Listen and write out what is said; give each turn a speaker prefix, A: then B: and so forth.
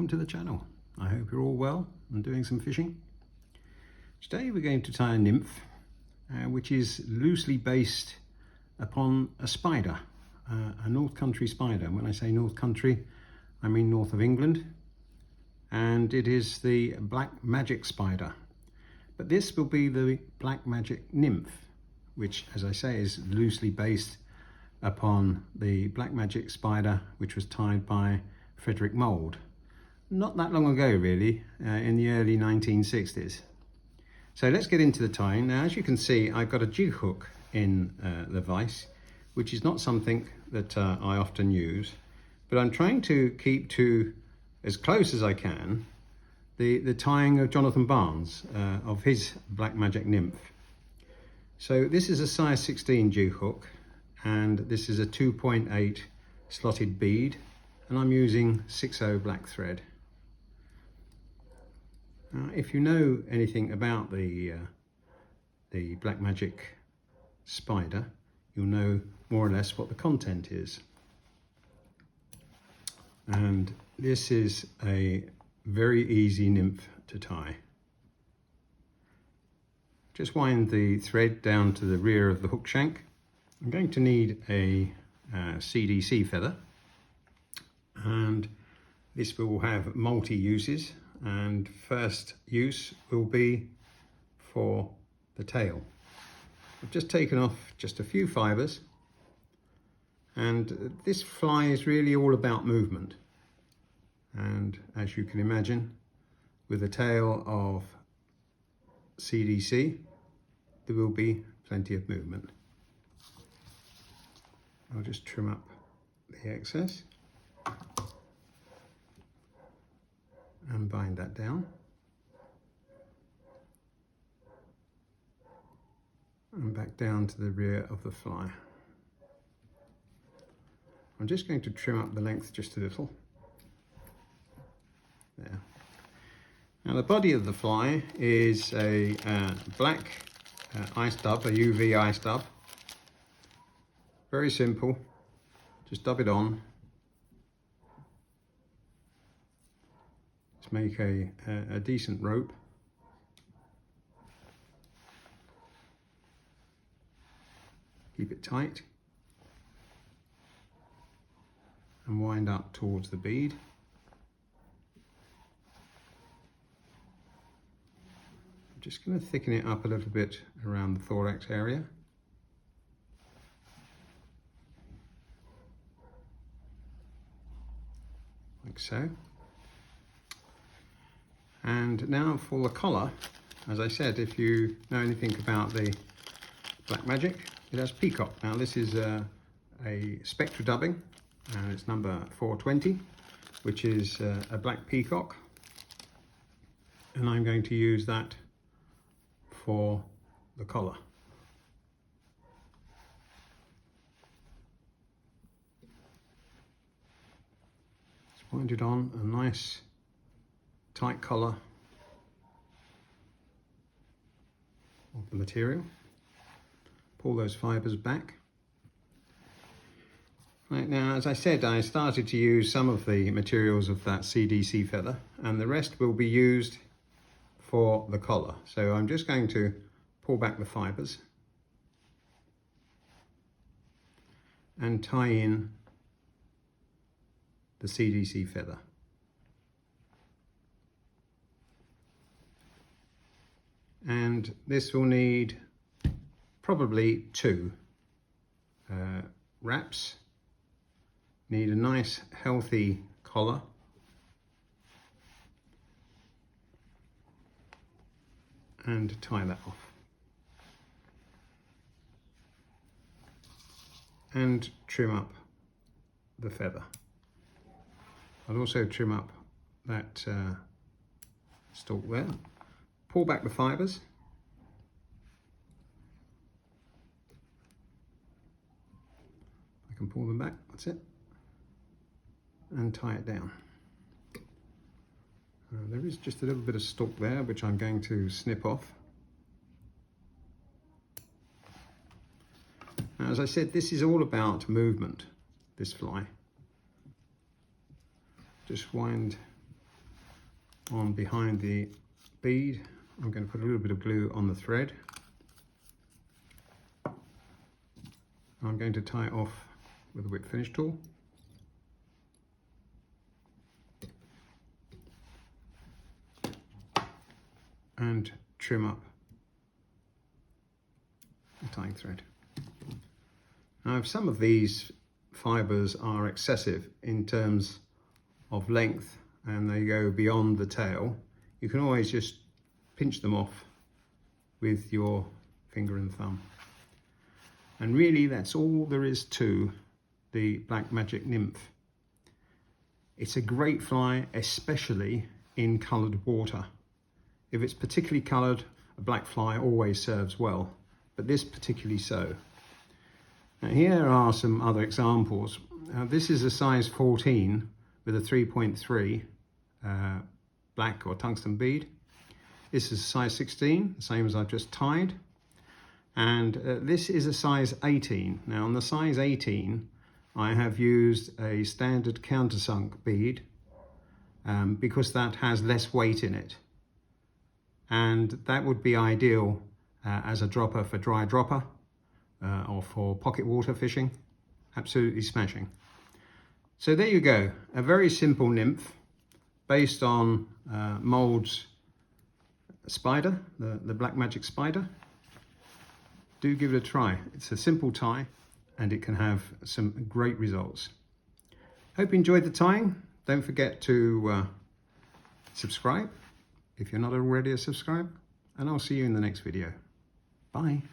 A: welcome to the channel. I hope you're all well and doing some fishing. Today we're going to tie a nymph which is loosely based upon a spider, a North Country spider. And when I say North Country, I mean north of England, and it is the black magic spider. But this will be the black magic nymph, which, as I say, is loosely based upon the black magic spider which was tied by Frederick Mould not that long ago, really, in the early 1960s. So let's get into the tying. Now, as you can see, I've got a jig hook in the vise, which is not something that I often use, but I'm trying to keep to, as close as I can, the tying of Jonathan Barnes, of his black magic nymph. So this is a size 16 jig hook, and this is a 2.8 slotted bead, and I'm using 6/0 black thread. If you know anything about the black magic spider, you'll know more or less what the content is. And this is a very easy nymph to tie. Just wind the thread down to the rear of the hook shank. I'm going to need a CDC feather, and this will have multi-uses, and first use will be for the tail. I've just taken off just a few fibres, and this fly is really all about movement, and as you can imagine, with a tail of CDC there will be plenty of movement. I'll just trim up the excess and bind that down, and back down to the rear of the fly. I'm just going to trim up the length just a little. There. Now the body of the fly is a black ice dub, a UV ice dub. Very simple, just dub it on. Let's make a decent rope. Keep it tight and wind up towards the bead. I'm just going to thicken it up a little bit around the thorax area. Like so. And now for the collar. As I said, if you know anything about the black magic, it has peacock. Now this is a spectra dubbing, and it's number 420, which is a black peacock, and I'm going to use that for the collar. Just wind it on a nice tight collar of the material. Pull those fibres back. Right, now, as I said, I started to use some of the materials of that CDC feather, and the rest will be used for the collar. So I'm just going to pull back the fibres and tie in the CDC feather. And this will need probably two wraps. Need a nice healthy collar, and tie that off. And trim up the feather. I'll also trim up that stalk there. Pull back the fibres. I can pull them back, that's it. And tie it down. There is just a little bit of stalk there, which I'm going to snip off. Now, as I said, this is all about movement, this fly. Just wind on behind the bead. I'm going to put a little bit of glue on the thread. I'm going to tie it off with a whip finish tool. And trim up the tying thread. Now, if some of these fibers are excessive in terms of length and they go beyond the tail, you can always just pinch them off with your finger and thumb. And really, that's all there is to the Black Magic Nymph. It's a great fly, especially in coloured water. If it's particularly coloured, a black fly always serves well, but this particularly so. Now, here are some other examples. This is a size 14 with a 3.3 black or tungsten bead. This is a size 16, the same as I've just tied. And this is a size 18. Now, on the size 18, I have used a standard countersunk bead because that has less weight in it. And that would be ideal as a dropper for dry dropper or for pocket water fishing. Absolutely smashing. So there you go, a very simple nymph based on Mould's spider, the Black Magic spider. Do give it a try. It's a simple tie and it can have some great results. Hope you enjoyed the tying. Don't forget to subscribe if you're not already a subscriber, and I'll see you in the next video. Bye.